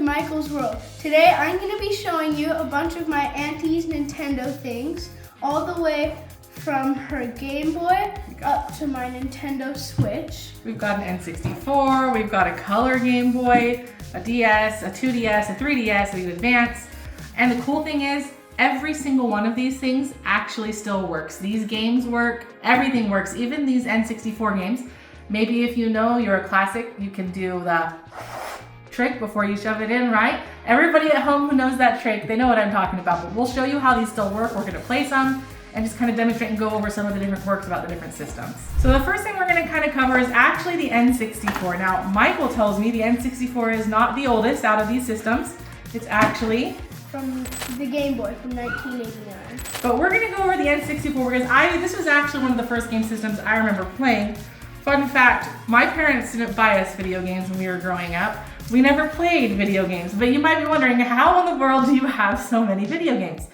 to Michael's World. Today I'm going to be showing you a bunch of my auntie's Nintendo things, all the way from her Game Boy up to my Nintendo Switch. We've got an N64, we've got a color Game Boy, a DS, a 2DS, a 3DS, an Advance. And the cool thing is, every single one of these things actually still works. These games work, everything works, even these N64 games. Maybe if you know you're a classic, you can do the trick before you shove it in, right? Everybody at home who knows that trick, they know what I'm talking about, but we'll show you how these still work. We're gonna play some and just kind of demonstrate and go over some of the different quirks about the different systems. So the first thing we're gonna kind of cover is actually the N64. Now, Michael tells me the N64 is not the oldest out of these systems. It's actually from the Game Boy from 1989. But we're gonna go over the N64 because this was actually one of the first game systems I remember playing. Fun fact, my parents didn't buy us video games when we were growing up. We never played video games, but you might be wondering, how in the world do you have so many video games?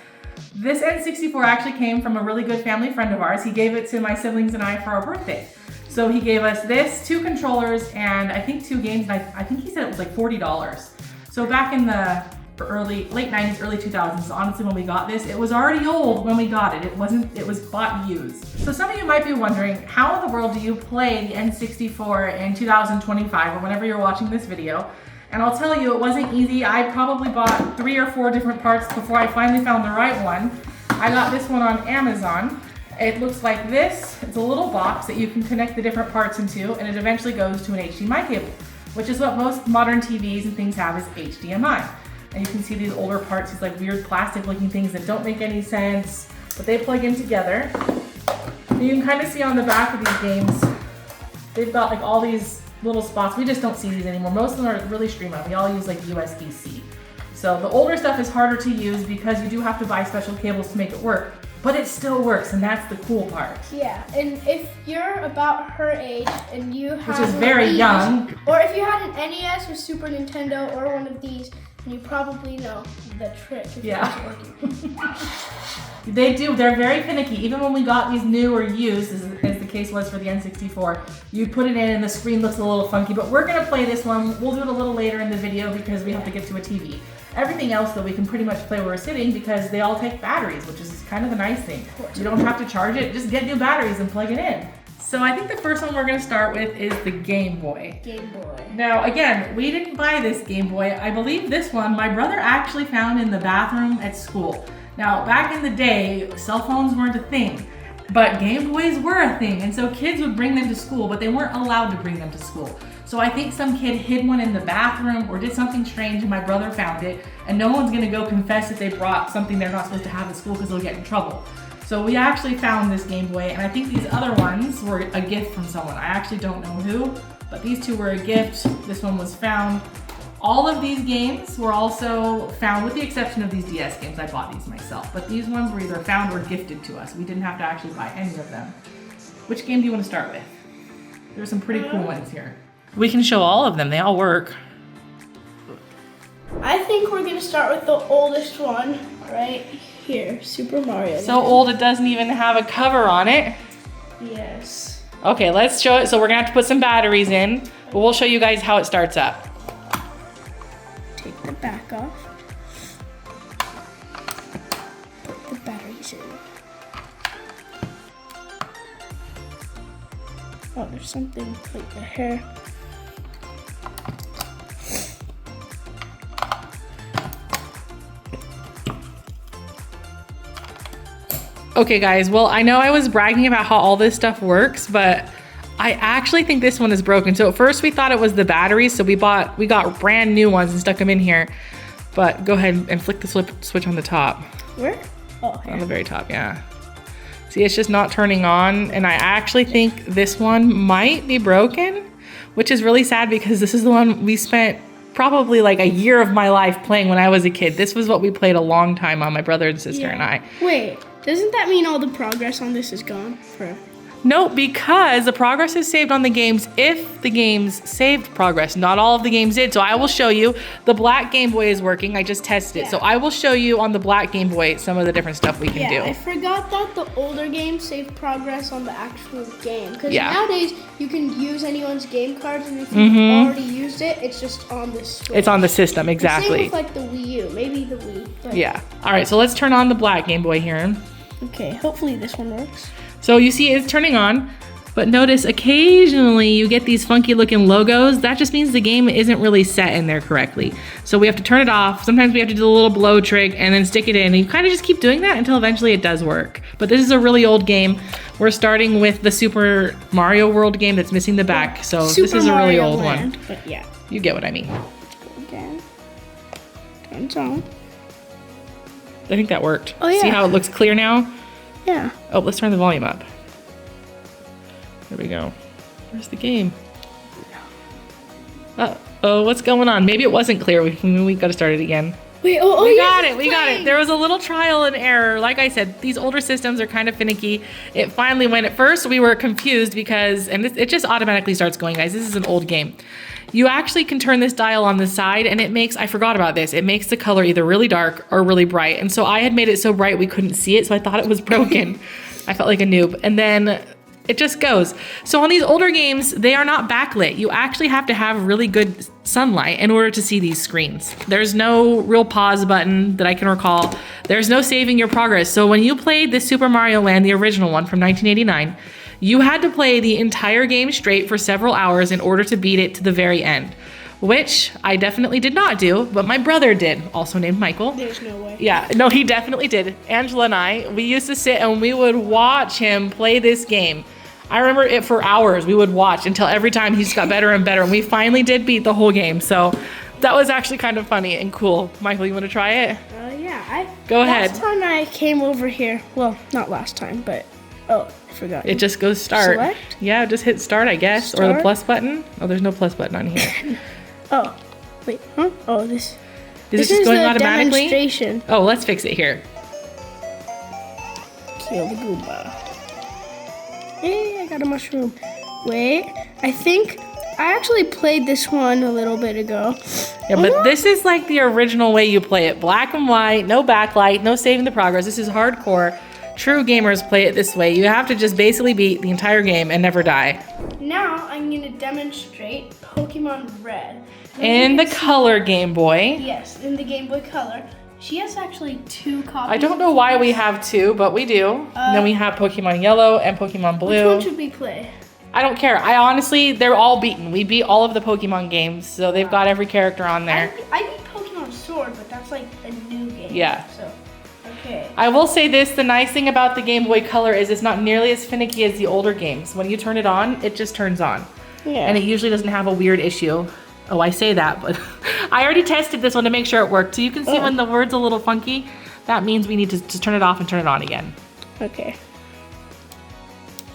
This N64 actually came from a really good family friend of ours. He gave it to my siblings and I for our birthday. So he gave us this, 2 controllers, and I think 2 games, and I think he said it was like $40. So back in the late 90s, early 2000s, honestly, when we got this, it was already old when we got it. It was bought used. So some of you might be wondering, how in the world do you play the N64 in 2025 or whenever you're watching this video? And I'll tell you, it wasn't easy. I probably bought 3 or 4 different parts before I finally found the right one. I got this one on Amazon. It looks like this. It's a little box that you can connect the different parts into, and it eventually goes to an HDMI cable, which is what most modern TVs and things have, is HDMI. And you can see these older parts, these like weird plastic looking things that don't make any sense, but they plug in together. You can kind of see on the back of these games, they've got like all these little spots. We just don't see these anymore. Most of them are really streamlined. We all use like USB-C. So the older stuff is harder to use because you do have to buy special cables to make it work, but it still works, and that's the cool part. Yeah, and if you're about her age and you have Which is very young. Or if you had an NES or Super Nintendo or one of these, you probably know the trick if it's working. They do, they're very finicky. Even when we got these new or used, as the case was for the N64, you put it in and the screen looks a little funky, but we're gonna play this one. We'll do it a little later in the video because we have to get to a TV. Everything else though, we can pretty much play where we're sitting because they all take batteries, which is kind of the nice thing. You don't have to charge it, just get new batteries and plug it in. So I think the first one we're gonna start with is the Game Boy. Game Boy. Now again, we didn't buy this Game Boy. I believe this one my brother actually found in the bathroom at school. Now back in the day, cell phones weren't a thing, but Game Boys were a thing, and so kids would bring them to school, but they weren't allowed to bring them to school. So I think some kid hid one in the bathroom or did something strange and my brother found it, and no one's gonna go confess that they brought something they're not supposed to have at school because they'll get in trouble. So we actually found this Game Boy, and I think these other ones were a gift from someone. I actually don't know who, but these 2 were a gift. This one was found. All of these games were also found, with the exception of these DS games. I bought these myself, but these ones were either found or gifted to us. We didn't have to actually buy any of them. Which game do you want to start with? There's some pretty cool ones here. We can show all of them, they all work. I think we're gonna start with the oldest one right here, Super Mario. So old it doesn't even have a cover on it. Yes. Okay, let's show it. So we're gonna have to put some batteries in, but we'll show you guys how it starts up. Take the back off. Put the batteries in. Oh, there's something like the hair. Okay guys, well I know I was bragging about how all this stuff works, but I actually think this one is broken. So at first we thought it was the batteries, so we got brand new ones and stuck them in here. But go ahead and flick the switch on the top. Where? Oh, here. On the very top, yeah. See, it's just not turning on, and I actually think this one might be broken, which is really sad because this is the one we spent probably like a year of my life playing when I was a kid. This was what we played a long time on, my brother and sister and I. Wait, doesn't that mean all the progress on this is gone? No, because the progress is saved on the games if the games saved progress. Not all of the games did. So I will show you. The black Game Boy is working. I just tested it. So I will show you on the black Game Boy some of the different stuff we can do. I forgot that the older games save progress on the actual game. Because nowadays you can use anyone's game cards, and if you've already used it, it's just on the Switch. It's on the system, exactly. Same with like the Wii U, maybe the Wii. But Yeah. All right, so let's turn on the black Game Boy here. Okay, hopefully this one works. So you see it's turning on, but notice occasionally you get these funky looking logos. That just means the game isn't really set in there correctly. So we have to turn it off. Sometimes we have to do the little blow trick and then stick it in. And you kind of just keep doing that until eventually it does work. But this is a really old game. We're starting with the Super Mario World game that's missing the back. So this is a really old one. But yeah. You get what I mean. Again. Turns on. I think that worked. Oh, yeah. See how it looks clear now? Yeah. Oh, let's turn the volume up. There we go. Where's the game? Oh, what's going on? Maybe it wasn't clear. We got to start it again. Wait, We got it. There was a little trial and error. Like I said, these older systems are kind of finicky. It finally went. At first, we were confused because, and it just automatically starts going, guys. This is an old game. You actually can turn this dial on the side, and it makes, I forgot about this, it makes the color either really dark or really bright. And so I had made it so bright we couldn't see it, so I thought it was broken. I felt like a noob. And then it just goes. So on these older games, they are not backlit. You actually have to have really good sunlight in order to see these screens. There's no real pause button that I can recall. There's no saving your progress. So when you played the Super Mario Land, the original one from 1989, you had to play the entire game straight for several hours in order to beat it to the very end, which I definitely did not do, but my brother did, also named Michael. There's no way. Yeah, no, he definitely did. Angela and I, we used to sit and we would watch him play this game. I remember it for hours. We would watch until every time he just got better and better, and we finally did beat the whole game. So that was actually kind of funny and cool. Michael, you want to try it? Yeah. Go ahead. Last time I came over here, well, not last time, but I forgot. It just goes start. Select? Yeah, just hit start, I guess, or the Start? plus button. Oh, there's no plus button on here. Oh, wait, huh? Oh, this Is it just going automatically? Demonstration. Oh, let's fix it here. Kill the Goomba. Hey, I got a mushroom. Wait, I think I actually played this one a little bit ago. Yeah, but this is like the original way you play it. Black and white, no backlight, no saving the progress. This is hardcore. True gamers play it this way. You have to just basically beat the entire game and never die. Now I'm going to demonstrate Pokemon Red. In the color Game Boy. Yes, in the Game Boy Color. She has actually 2 copies. I don't know why we have 2, but we do. Then we have Pokemon Yellow and Pokemon Blue. Which one should we play? I don't care. I honestly, they're all beaten. We beat all of the Pokemon games, so they've got every character on there. I beat Pokemon Sword, but that's like a new game. Yeah. So, okay. I will say this, the nice thing about the Game Boy Color is it's not nearly as finicky as the older games. When you turn it on, it just turns on. Yeah. And it usually doesn't have a weird issue. Oh, I say that, but I already tested this one to make sure it worked. So you can see when the word's a little funky, that means we need to turn it off and turn it on again. Okay.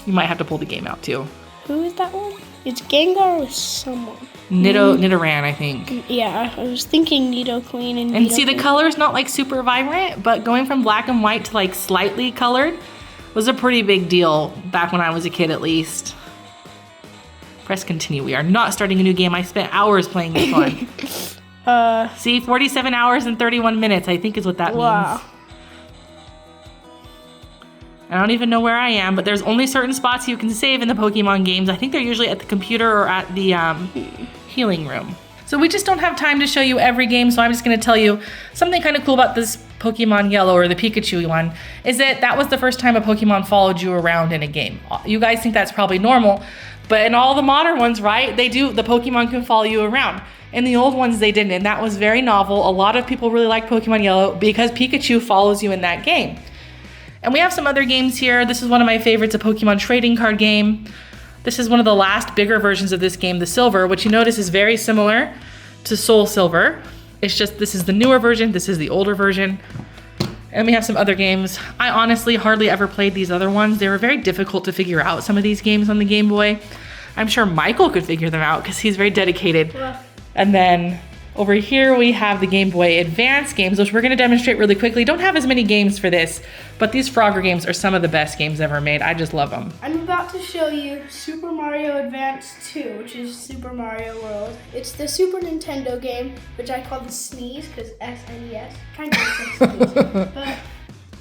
You might have to pull the game out too. Who is that one? It's Gengar with someone. Nidoran, I think. Yeah, I was thinking Nidoqueen and And see, the color is not like super vibrant, but going from black and white to like slightly colored was a pretty big deal back when I was a kid, at least. Press continue. We are not starting a new game. I spent hours playing this one. See, 47 hours and 31 minutes, I think is what that means. I don't even know where I am, but there's only certain spots you can save in the Pokemon games. I think they're usually at the computer or at the healing room. So we just don't have time to show you every game, so I'm just gonna tell you something kind of cool about this Pokemon Yellow, or the Pikachu one, is that was the first time a Pokemon followed you around in a game. You guys think that's probably normal, but in all the modern ones, right, the Pokemon can follow you around. In the old ones, they didn't, and that was very novel. A lot of people really like Pokemon Yellow because Pikachu follows you in that game. And we have some other games here. This is one of my favorites, a Pokemon trading card game. This is one of the last bigger versions of this game, the Silver, which you notice is very similar to Soul Silver. It's just, this is the newer version, this is the older version. And we have some other games. I honestly hardly ever played these other ones. They were very difficult to figure out, some of these games on the Game Boy. I'm sure Michael could figure them out because he's very dedicated. Well, And then Over here we have the Game Boy Advance games, which we're going to demonstrate really quickly. Don't have as many games for this, but these Frogger games are some of the best games ever made. I just love them. I'm about to show you Super Mario Advance 2, which is Super Mario World. It's the Super Nintendo game, which I call the SNES, because SNES. Kind of looks like SNES.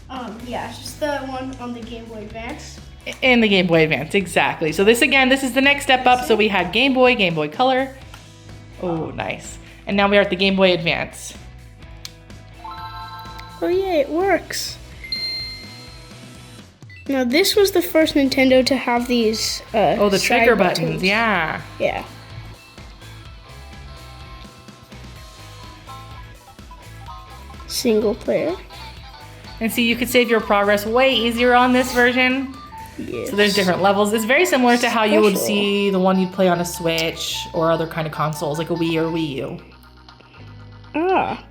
But, yeah, it's just the one on the Game Boy Advance. In the Game Boy Advance, exactly. So this is the next step up. So we had Game Boy Color. Oh, nice. And now we are at the Game Boy Advance. Oh yeah, it works. Now this was the first Nintendo to have these the trigger buttons, yeah. Yeah. Single player. And see, you could save your progress way easier on this version. Yes. So there's different levels. It's very similar to how you would Special. see the one you'd play on a Switch or other kind of consoles, like a Wii or Wii U. Ah.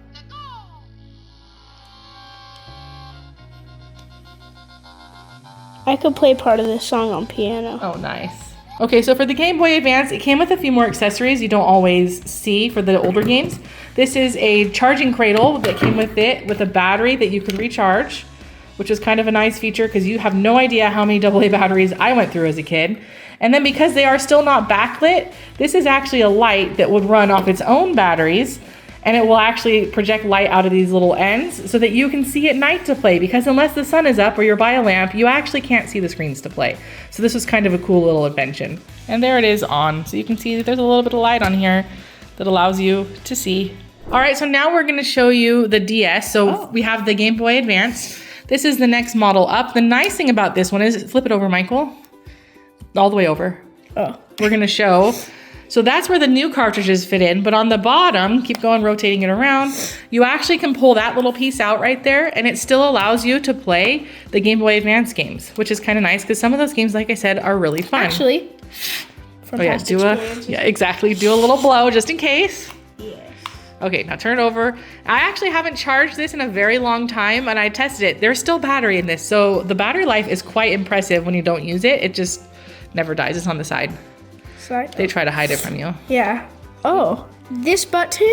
I could play part of this song on piano. Oh, nice. Okay, so for the Game Boy Advance, it came with a few more accessories you don't always see for the older games. This is a charging cradle that came with it with a battery that you could recharge, which is kind of a nice feature because you have no idea how many AA batteries I went through as a kid. And then because they are still not backlit, this is actually a light that would run off its own batteries, and it will actually project light out of these little ends so that you can see at night to play, because unless the sun is up or you're by a lamp, you actually can't see the screens to play. So this was kind of a cool little invention. And there it is on. So you can see that there's a little bit of light on here that allows you to see. All right, so now we're gonna show you the DS. So we have the Game Boy Advance. This is the next model up. The nice thing about this one is, flip it over, Michael. All the way over. Oh. We're gonna show. So that's where the new cartridges fit in, but on the bottom, keep going, rotating it around, you actually can pull that little piece out right there, and it still allows you to play the Game Boy Advance games, which is kind of nice because some of those games, like I said, are really fun. Actually, from past experiences. Exactly, do a little blow just in case. Yes. Okay, now turn it over. I actually haven't charged this in a very long time, and I tested it. There's still battery in this, so the battery life is quite impressive when you don't use it. It just never dies. It's on the side. They try to hide it from you. Yeah. Oh, this button,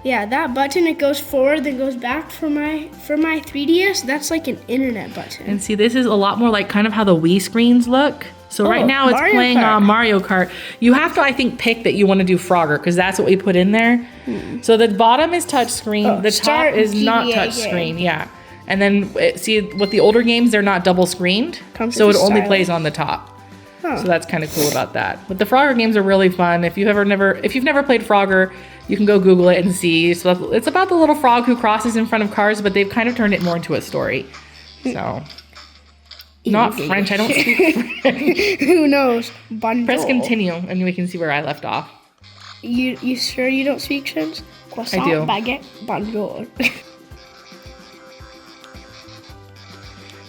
yeah, that button, it goes forward, then goes back for my 3DS. That's like an internet button. And see, this is a lot more like kind of how the Wii screens look. So right now it's Mario playing Kart. Mario Kart. You have to, I think, pick that you want to do Frogger because that's what we put in there. So the bottom is touchscreen. The top start is not GBA touchscreen. game. Yeah. And then see, with the older games, they're not double screened. Comes So it with the only stylus. plays on the top. Huh. So that's kind of cool about that. But the Frogger games are really fun. If you've never played Frogger, you can go Google it and see. So it's about the little frog who crosses in front of cars, but they've kind of turned it more into a story. So not French. I don't speak French. Who knows? Bonjour. Press continue, and we can see where I left off. You sure you don't speak French? Croissant, do. baguette, bonjour.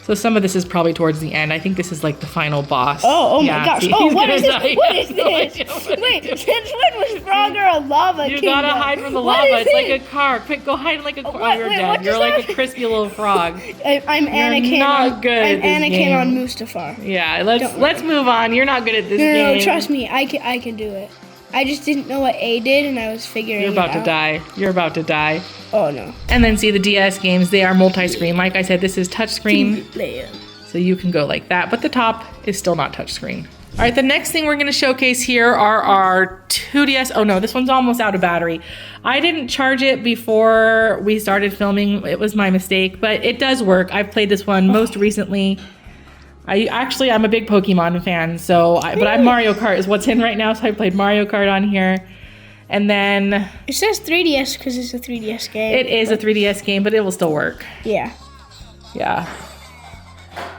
So some of this is probably towards the end. I think this is like the final boss. Oh Yeah, my gosh. see, Oh, he's what gonna is this? die. What is this? Wait, since when was Frogger a lava You kingdom? gotta hide from the What lava. is It's like it? a car. Quick, go hide like a car. what- You're wait, dead. what You're just like a happened? crispy little frog. I'm Anakin. not good I'm at this Anakin game. on Mustafar. Yeah, let's move on. You're not good at this No, game. no, trust me. I can do it. I just didn't know what A did, and I was figuring You're it about out. to die. You're about to die. Oh no. And then see the DS games, they are multi-screen. Like I said, this is touchscreen, Layer. so you can go like that, but the top is still not touchscreen. All right, the next thing we're gonna showcase here are our 2DS. Oh no, this one's almost out of battery. I didn't charge it before we started filming. It was my mistake, but it does work. I've played this one most recently. I'm a big Pokemon fan, but I'm Mario Kart is what's in right now, so I played Mario Kart on here. And then It says 3DS because it's a 3DS game. it is a 3DS game, but it will still work. Yeah. Yeah.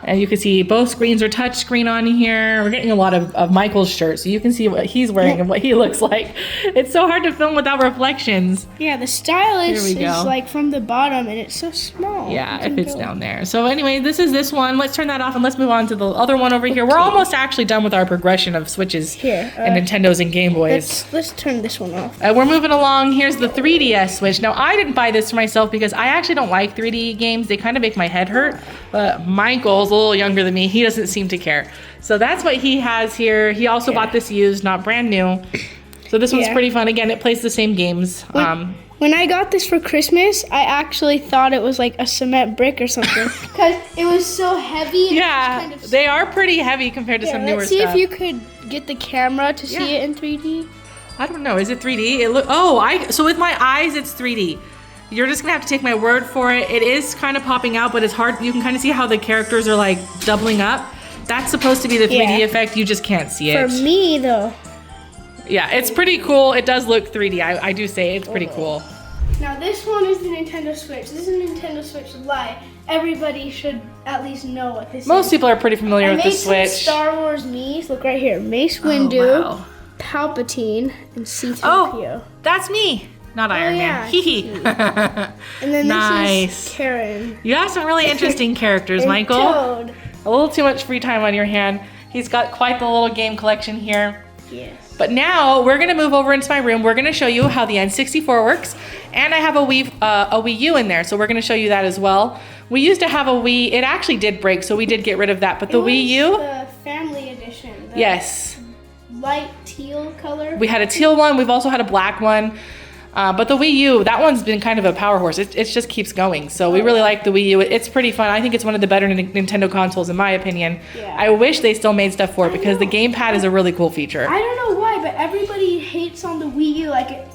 And you can see both screens are touch screen on here. We're getting a lot of Michael's shirt, so you can see what he's wearing and what he looks like. It's so hard to film without reflections. Yeah, the stylus Here we go. is like from the bottom, and it's so small. Yeah, You if can it's go- down there. So anyway, this is this one. Let's turn that off and let's move on to the other one over here. We're almost actually done with our progression of Switches Here, and Nintendos and Game Boys. Let's turn this one off. We're moving along. Here's the 3DS Switch. Now, I didn't buy this for myself because I actually don't like 3D games. They kind of make my head hurt. But Michael's a little younger than me. He doesn't seem to care. So that's what he has here. He also bought this used, not brand new. So this one's Yeah. pretty fun. Again, it plays the same games. When I got this for Christmas, I actually thought it was like a cement brick or something because it was so heavy. And Yeah, it was kind of they are pretty heavy compared to some newer let's see stuff. if you could get the camera to see Yeah. it in 3D. I don't know. Is it 3D? So with my eyes, it's 3D. You're just gonna have to take my word for it. It is kind of popping out, but it's hard. You can kind of see how the characters are like doubling up. That's supposed to be the 3D Yeah. effect. You just can't see it. For me though. Yeah, it's pretty cool. It does look 3D. I do say it's pretty cool. Now this one is the Nintendo Switch. This is a Nintendo Switch Lite. Everybody should at least know what this Most is. people are pretty familiar I with the made some Switch. Star Wars Mii's. Look right here. Mace Windu, Oh, wow. Palpatine, and C-3PO. Oh, that's me. Not Iron yeah, Man. Hee hee. And then this Nice. is Karen. You have some really interesting characters, And Michael. Toad. A little too much free time on your hand. He's got quite the little game collection here. Yes. But now we're gonna move over into my room. We're gonna show you how the N64 works, and I have a Wii U in there, so we're gonna show you that as well. We used to have a Wii. It actually did break, so we did get rid of that. But the It was Wii U, the family edition. The yes, light teal color. we had a teal one. We've also had a black one. But the Wii U, that one's been kind of a power horse. It just keeps going. So we really like the Wii U. It's pretty fun. I think it's one of the better Nintendo consoles in my opinion. Yeah. I wish they still made stuff for it because the gamepad is a really cool feature. I don't know why, but everybody hates on the Wii U.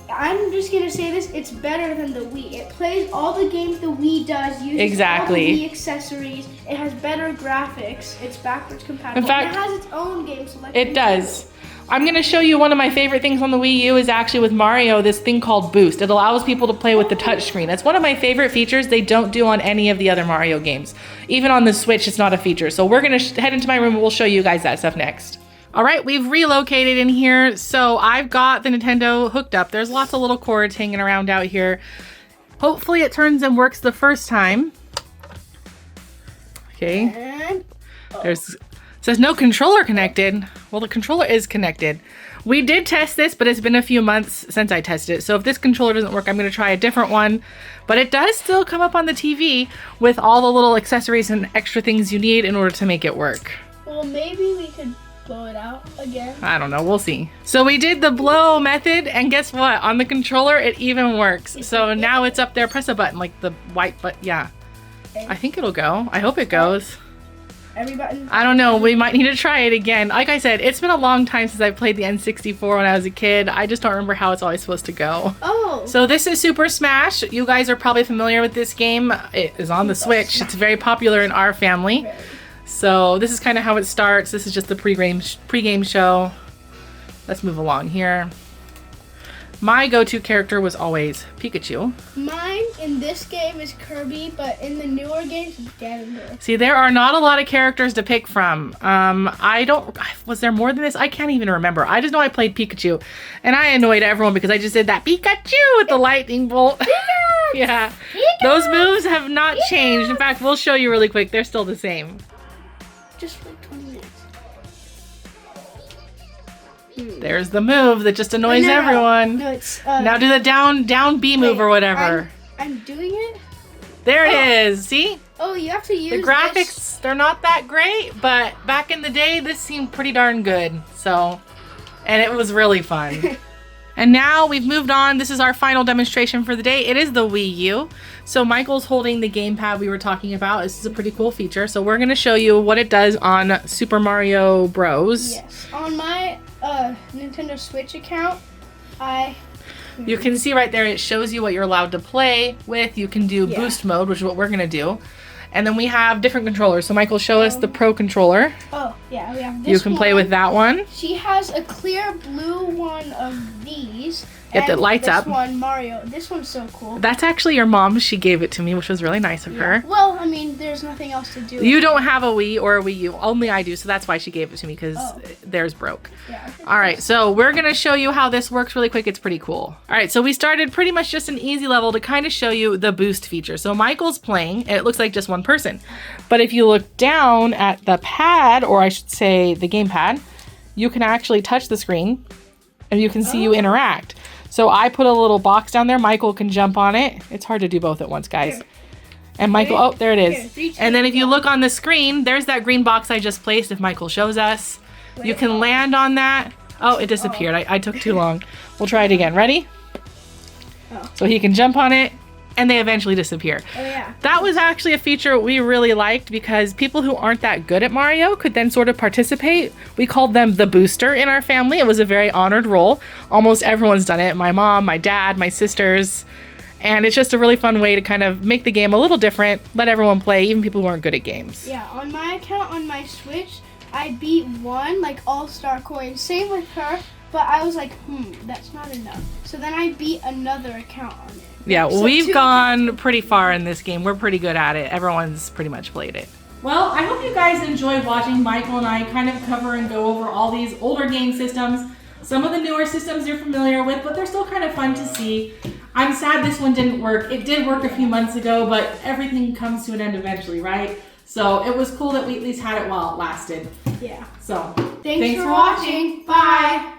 I'm just gonna say this: it's better than the Wii. It plays all the games the Wii does. Uses Exactly. all the Wii accessories. It has better graphics. It's backwards compatible. In fact, it has its own game selection. It does. I'm gonna show you one of my favorite things on the Wii U is actually with Mario, this thing called Boost. It allows people to play with the touchscreen. That's one of my favorite features they don't do on any of the other Mario games. Even on the Switch, it's not a feature. So we're gonna head into my room and we'll show you guys that stuff next. All right, we've relocated in here. So I've got the Nintendo hooked up. There's lots of little cords hanging around out here. Hopefully it turns and works the first time. Okay. And Says no controller connected. Well, the controller is connected. We did test this, but it's been a few months since I tested it. So if this controller doesn't work, I'm going to try a different one. But it does still come up on the TV with all the little accessories and extra things you need in order to make it work. well, maybe we could blow it out again. I don't know. We'll see. So we did the blow method, and guess what? On the controller, it even works. So now it's up there. Press a button, like the white button. Yeah. I think it'll go. I hope it goes. Every button. I don't know. We might need to try it again. Like I said, it's been a long time since I played the N64 when I was a kid. I just don't remember how it's always supposed to go. Oh. So this is Super Smash. You guys are probably familiar with this game. It is on the Switch. It's very popular in our family. So this is kind of how it starts. This is just the pre-game show. Let's move along here. My go-to character was always Pikachu. Mine in this game is Kirby, but in the newer games, it's Ganondorf. See, there are not a lot of characters to pick from. Was there more than this? I can't even remember. I just know I played Pikachu, and I annoyed everyone because I just did that Pikachu with the lightning bolt. Yeah, those moves have not changed. In fact, we'll show you really quick. They're still the same. Just like 20 minutes. There's the move that just annoys No, everyone. No, it's Now do the down B move or whatever. I'm doing it. There it is. See? Oh, you have to use The graphics, they're not that great, but back in the day, this seemed pretty darn good. So, and it was really fun. And now we've moved on. This is our final demonstration for the day. It is the Wii U. So Michael's holding the gamepad we were talking about. This is a pretty cool feature. So we're going to show you what it does on Super Mario Bros. Yes. On my Nintendo Switch account, You can see right there, it shows you what you're allowed to play with. You can do boost mode, which is what we're going to do. And then we have different controllers. So Michael, show us the Pro controller. oh yeah, we have this. You can play with that one. She has a clear blue one of these. Yep, that and lights up. This one, Mario. This one's so cool. That's actually your mom. She gave it to me, which was really nice of her. Well, I mean, there's nothing else to do. You don't have a Wii or a Wii U. Only I do, so that's why she gave it to me, because theirs broke. Yeah. All right, so we're going to show you how this works really quick. It's pretty cool. All right, so we started pretty much just an easy level to kind of show you the boost feature. So Michael's playing, and it looks like just one person. But if you look down at the pad, or I should say the gamepad, you can actually touch the screen, and you can see you interact. So I put a little box down there. Michael can jump on it. It's hard to do both at once, guys. And Michael, oh, there it is. Here, 3, 2, And then if you look on the screen, there's that green box I just placed if Michael shows us. You can land on that. Oh, it disappeared. I took too long. We'll try it again. Ready? Oh. So he can jump on it, and they eventually disappear. Oh yeah. That was actually a feature we really liked because people who aren't that good at Mario could then sort of participate. We called them the booster in our family. It was a very honored role. Almost everyone's done it. My mom, my dad, my sisters. And it's just a really fun way to kind of make the game a little different, let everyone play, even people who aren't good at games. Yeah, on my account on my Switch, I beat 1 like all-star coin. Same with her, but I was like, that's not enough. So then I beat another account on it. Yeah, So we've 2 gone pretty far in this game. We're pretty good at it. Everyone's pretty much played it. Well, I hope you guys enjoyed watching Michael and I kind of cover and go over all these older game systems. Some of the newer systems you're familiar with, but they're still kind of fun to see. I'm sad this one didn't work. It did work a few months ago, but everything comes to an end eventually, right? So it was cool that we at least had it while it lasted. Yeah. So Thanks for watching. Bye.